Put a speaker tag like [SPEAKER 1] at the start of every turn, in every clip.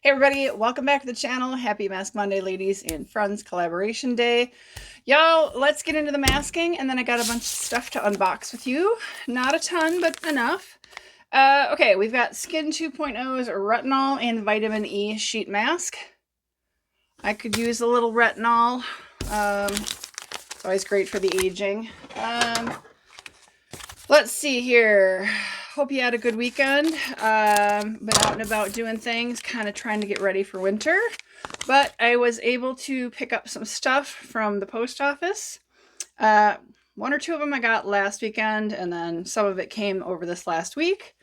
[SPEAKER 1] Hey everybody, welcome back to the channel. Happy Mask Monday, ladies and friends collaboration day. Y'all, let's get into the masking, and then I got a bunch of stuff to unbox with you. Not a ton, but enough. Okay, we've got Skin 2.0's retinol and vitamin E sheet mask. I could use a little retinol. It's always great for the aging. Let's see here. Hope you had a good weekend. Been out and about doing things, kind of trying to get ready for winter. But I was able to pick up some stuff from the post office. One or two of them I got last weekend, and then some of it came over this last week.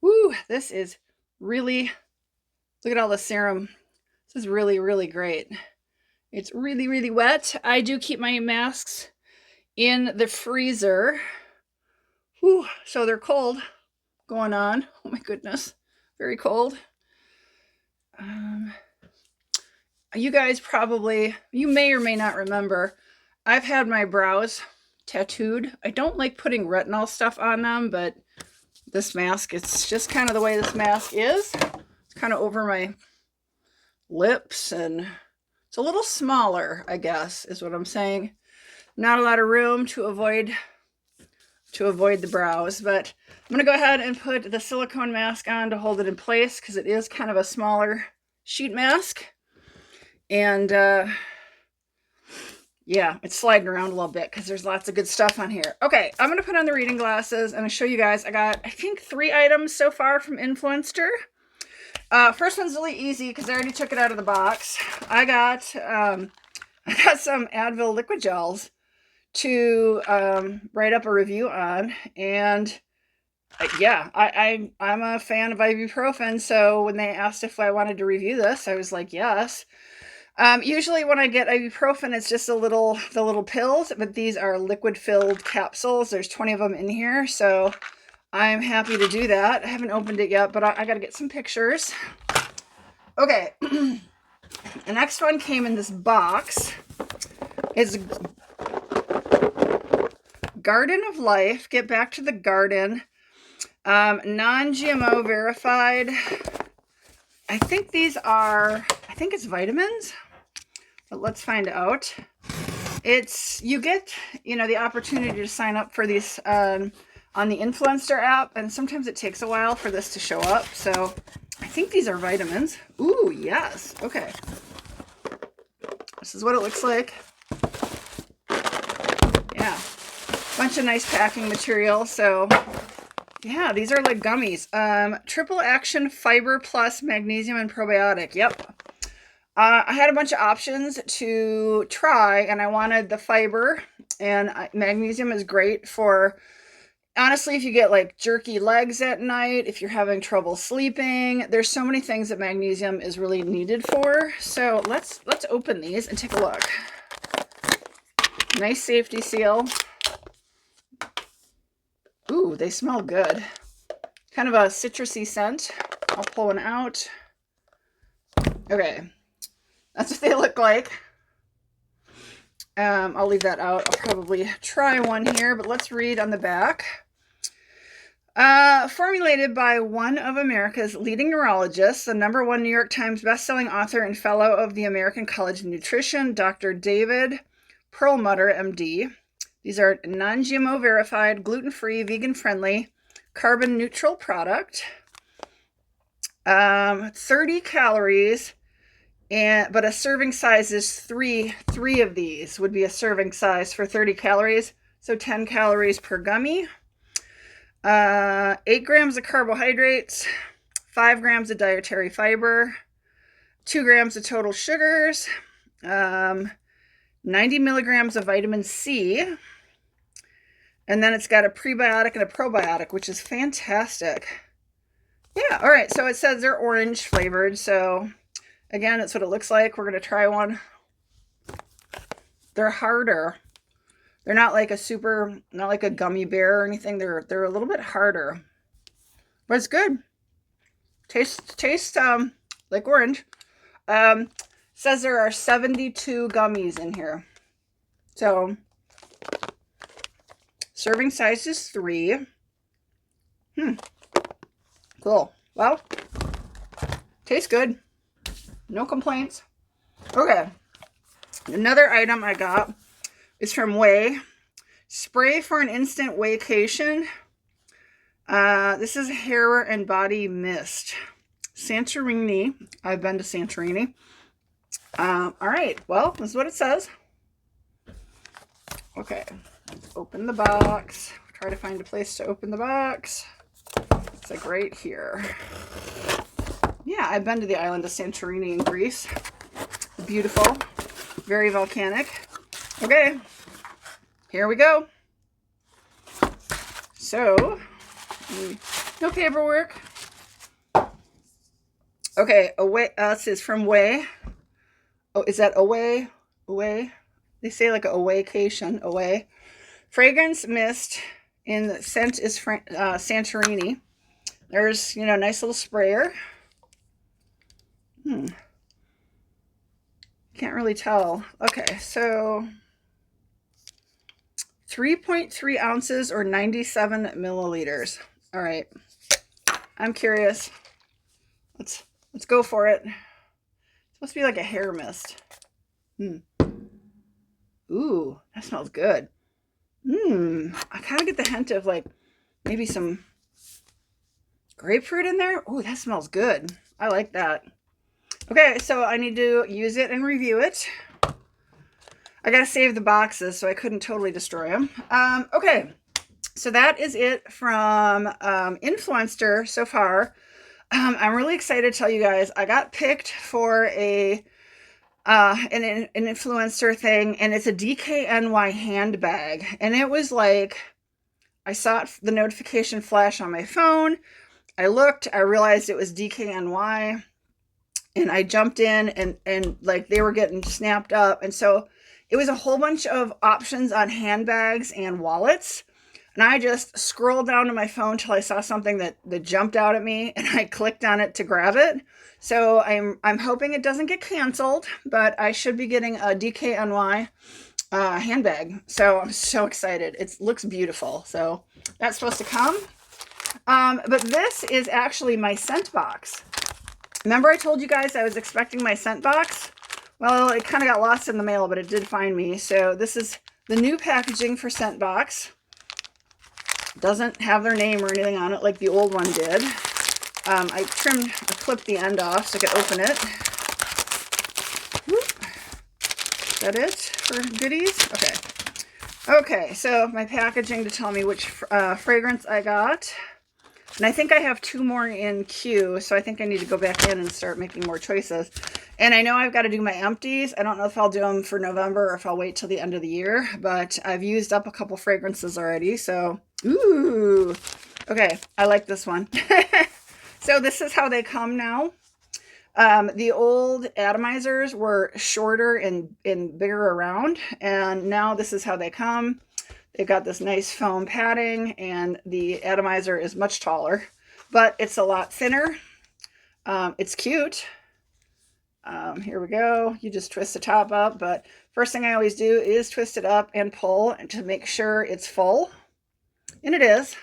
[SPEAKER 1] Woo, this is really, look at all the serum. This is really, really great. It's really, really wet. I do keep my masks in the freezer. Whew, so they're cold going on. Oh my goodness, very cold. You guys probably, you may or may not remember, I've had my brows tattooed. I don't like putting retinol stuff on them, but this mask, it's just kind of the way this mask is. It's kind of over my lips, and it's a little smaller, I guess, is what I'm saying. Not a lot of room to avoid the brows, but I'm going to go ahead and put the silicone mask on to hold it in place because it is kind of a smaller sheet mask. And yeah, it's sliding around a little bit because there's lots of good stuff on here. Okay, I'm going to put on the reading glasses and I'll show you guys. I got, I think, 3 items so far from Influencer. First one's really easy because I already took it out of the box. I got some Advil liquid gels to write up a review on, and yeah, I'm a fan of ibuprofen, so when they asked if I wanted to review this, I was like, yes. Usually when I get ibuprofen, it's just the little pills, but these are liquid-filled capsules. There's 20 of them in here, so I'm happy to do that. I haven't opened it yet, but I gotta get some pictures. Okay, the next one came in this box. It's Garden of Life, Get Back to the Garden, non-GMO verified. I think these are, I think it's vitamins, but let's find out. It's, you get, the opportunity to sign up for these on the Influencer app, and sometimes it takes a while for this to show up, so I think these are vitamins. Ooh, yes, okay. This is what it looks like. Yeah. Bunch of nice packing material. So yeah, these are like gummies. Triple action fiber plus magnesium and probiotic. Yep. I had a bunch of options to try, and I wanted the fiber, and magnesium is great for, honestly, if you get like jerky legs at night, if you're having trouble sleeping. There's so many things that magnesium is really needed for. So let's open these and take a look. Nice safety seal. Ooh, they smell good. Kind of a citrusy scent. I'll pull one out. Okay, that's what they look like. I'll leave that out. I'll probably try one here, but let's read on the back. Formulated by one of America's leading neurologists, the #1 New York Times bestselling author and fellow of the American College of Nutrition, Dr. David Perlmutter, MD. These are non-GMO verified, gluten-free, vegan-friendly, carbon-neutral product. 30 calories, but a serving size is 3 of these would be a serving size for 30 calories. So 10 calories per gummy. 8 grams of carbohydrates, 5 grams of dietary fiber, 2 grams of total sugars, 90 milligrams of vitamin C. And then it's got a prebiotic and a probiotic, which is fantastic. Yeah, all right, so it says they're orange flavored. So again, that's what it looks like. We're going to try one. They're harder. They're not like not like a gummy bear or anything. They're a little bit harder. But it's good. Taste like orange. Says there are 72 gummies in here. So serving size is 3. Cool. Well, tastes good. No complaints. Okay. Another item I got is from Way. Spray for an instant vacation. This is hair and body mist. Santorini. I've been to Santorini. All right. Well, this is what it says. Okay. Let's open the box. Try to find a place to open the box. It's like right here. Yeah, I've been to the island of Santorini in Greece. Beautiful. Very volcanic. Okay. Here we go. So, no paperwork. Okay, away. This is from Way. Oh, is that away? Away? They say like a awaycation. Away. Fragrance mist, and the scent is Santorini. There's, nice little sprayer. Can't really tell. Okay, so 3.3 ounces or 97 milliliters. All right. I'm curious. Let's go for it. It's supposed to be like a hair mist. Ooh, that smells good. I kind of get the hint of like maybe some grapefruit in there. Ooh, that smells good. I like that. Okay, so I need to use it and review it. I gotta save the boxes, so I couldn't totally destroy them. Okay, so that is it from Influencer so far. I'm really excited to tell you guys I got picked for an influencer thing, and it's a DKNY handbag. And it was like, I saw the notification flash on my phone. I looked, I realized it was DKNY, and I jumped in and like they were getting snapped up. And so it was a whole bunch of options on handbags and wallets. And I just scrolled down to my phone till I saw something that jumped out at me, and I clicked on it to grab it. So I'm hoping it doesn't get canceled, but I should be getting a DKNY handbag. So I'm so excited. It looks beautiful. So that's supposed to come. But this is actually my scent box. Remember I told you guys I was expecting my scent box? Well, it kind of got lost in the mail, but it did find me. So this is the new packaging for scent box. Doesn't have their name or anything on it like the old one did. I clipped the end off so I could open it. Whoop. Is that it for goodies? Okay. Okay, so my packaging to tell me which fragrance I got. And I think I have 2 more in queue, so I think I need to go back in and start making more choices. And I know I've got to do my empties. I don't know if I'll do them for November or if I'll wait till the end of the year, but I've used up a couple fragrances already, so ooh. Okay, I like this one. So this is how they come now. The old atomizers were shorter and bigger around, and now this is how they come. They've got this nice foam padding, and the atomizer is much taller, but it's a lot thinner. It's cute. Here we go. You just twist the top up, but first thing I always do is twist it up and pull to make sure it's full, and it is.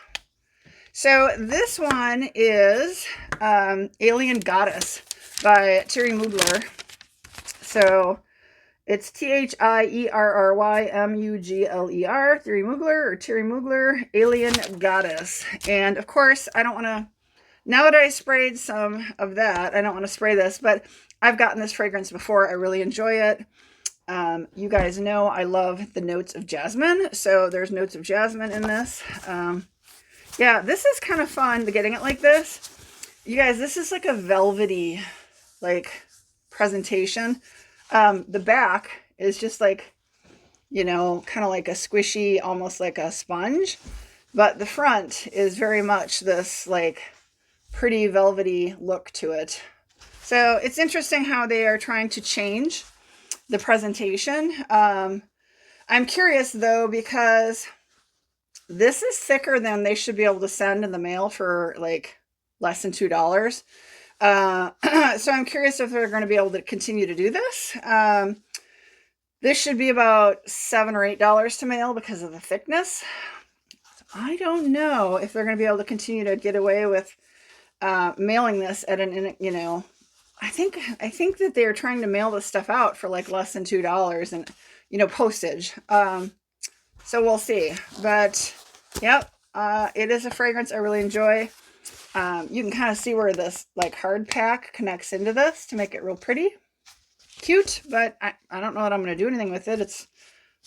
[SPEAKER 1] So this one is Alien Goddess by Thierry Mugler. So it's Thierrymugler, Thierry Mugler, or Thierry Mugler, Alien Goddess. And of course, I don't want to, now that I sprayed some of that, I don't want to spray this, but I've gotten this fragrance before. I really enjoy it. You guys know I love the notes of jasmine. So there's notes of jasmine in this. Yeah, this is kind of fun, getting it like this. You guys, this is like a velvety, like, presentation. The back is just like, kind of like a squishy, almost like a sponge. But the front is very much this, like, pretty velvety look to it. So it's interesting how they are trying to change the presentation. I'm curious, though, because this is thicker than they should be able to send in the mail for, like, less than $2. So I'm curious if they're going to be able to continue to do this. This should be about $7 or $8 to mail because of the thickness. I don't know if they're going to be able to continue to get away with mailing this at an, I think that they're trying to mail this stuff out for like less than $2 and, you know, postage. So we'll see. But yep, it is a fragrance I really enjoy. You can kind of see where this like hard pack connects into this to make it real pretty. Cute, but I don't know that I'm going to do anything with it. It's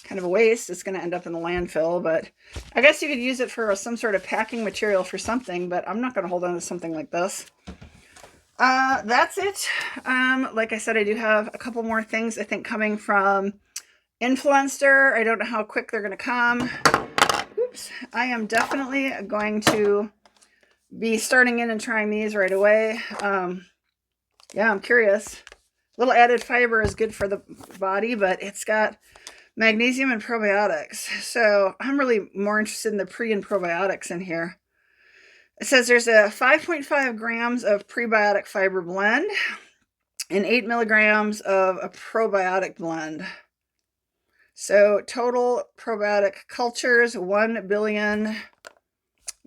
[SPEAKER 1] kind of a waste. It's going to end up in the landfill, but I guess you could use it for some sort of packing material for something, but I'm not going to hold on to something like this. That's it. Like I said, I do have a couple more things I think coming from Influencer. I don't know how quick they're going to come. Oops. I am definitely going to be starting in and trying these right away. Yeah, I'm curious. A little added fiber is good for the body, but it's got magnesium and probiotics. So I'm really more interested in the pre and probiotics in here. It says there's a 5.5 grams of prebiotic fiber blend and 8 milligrams of a probiotic blend. So total probiotic cultures, 1 billion,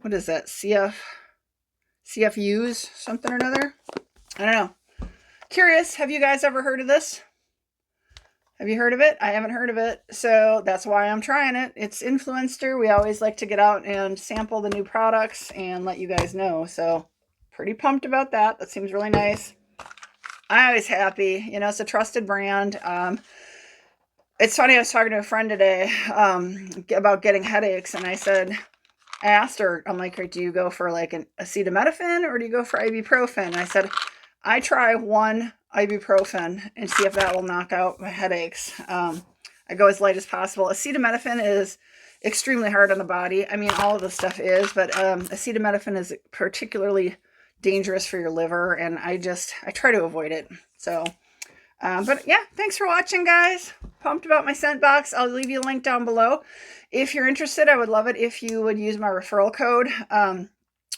[SPEAKER 1] what is that, CFUs, something or another? I don't know. Curious, have you guys ever heard of this? Have you heard of it? I haven't heard of it, so that's why I'm trying it. It's Influencer. We always like to get out and sample the new products and let you guys know, so pretty pumped about that. That seems really nice. I'm always happy. You know, it's a trusted brand. It's funny, I was talking to a friend today about getting headaches, and I asked her, I'm like, do you go for like an acetaminophen or do you go for ibuprofen? And I said, I try one ibuprofen and see if that will knock out my headaches. I go as light as possible. Acetaminophen is extremely hard on the body. I mean, all of the stuff is, but acetaminophen is particularly dangerous for your liver, and I try to avoid it. So, but yeah, thanks for watching, guys. Pumped about my scent box. I'll leave you a link down below. If you're interested, I would love it if you would use my referral code.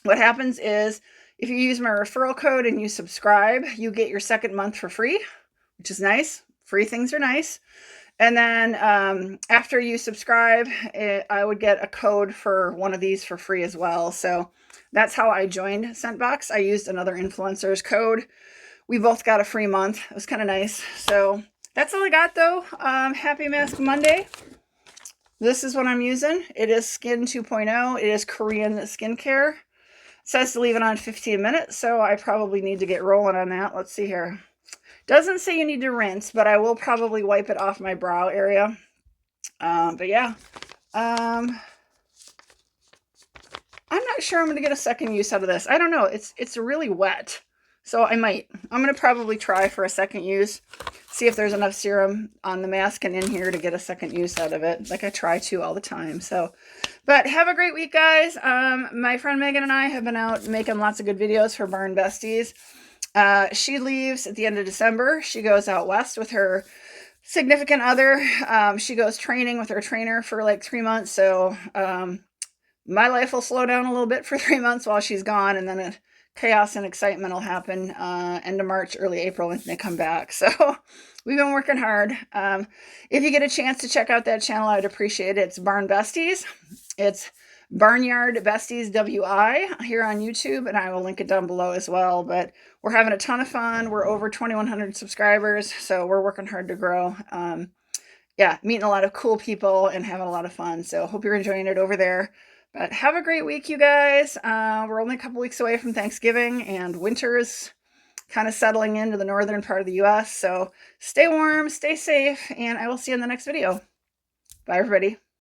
[SPEAKER 1] What happens is, if you use my referral code and you subscribe, you get your second month for free, which is nice. Free things are nice. And then after you subscribe, I would get a code for one of these for free as well. So that's how I joined Scentbox. I used another influencer's code. We both got a free month. It was kind of nice. So that's all I got, though. Happy Mask Monday. This is what I'm using. It is Skin 2.0. It is Korean skincare. It says to leave it on 15 minutes, so I probably need to get rolling on that. Let's see here. Doesn't say you need to rinse, but I will probably wipe it off my brow area. But yeah. I'm not sure I'm going to get a second use out of this. I don't know. It's really wet. So I'm going to probably try for a second use. See if there's enough serum on the mask and in here to get a second use out of it. Like I try to all the time. So, but have a great week, guys. My friend Megan and I have been out making lots of good videos for Barn Besties. She leaves at the end of December. She goes out west with her significant other. She goes training with her trainer for like 3 months. So, my life will slow down a little bit for 3 months while she's gone, and then chaos and excitement will happen end of March, early April when they come back. So we've been working hard. If you get a chance to check out that channel, I'd appreciate it. It's Barn Besties. It's Barnyard Besties WI here on YouTube, and I will link it down below as well. But we're having a ton of fun. We're over 2,100 subscribers, so we're working hard to grow. Yeah, meeting a lot of cool people and having a lot of fun. So hope you're enjoying it over there. But have a great week, you guys. We're only a couple weeks away from Thanksgiving, and winter is kind of settling into the northern part of the U.S. So stay warm, stay safe, and I will see you in the next video. Bye, everybody.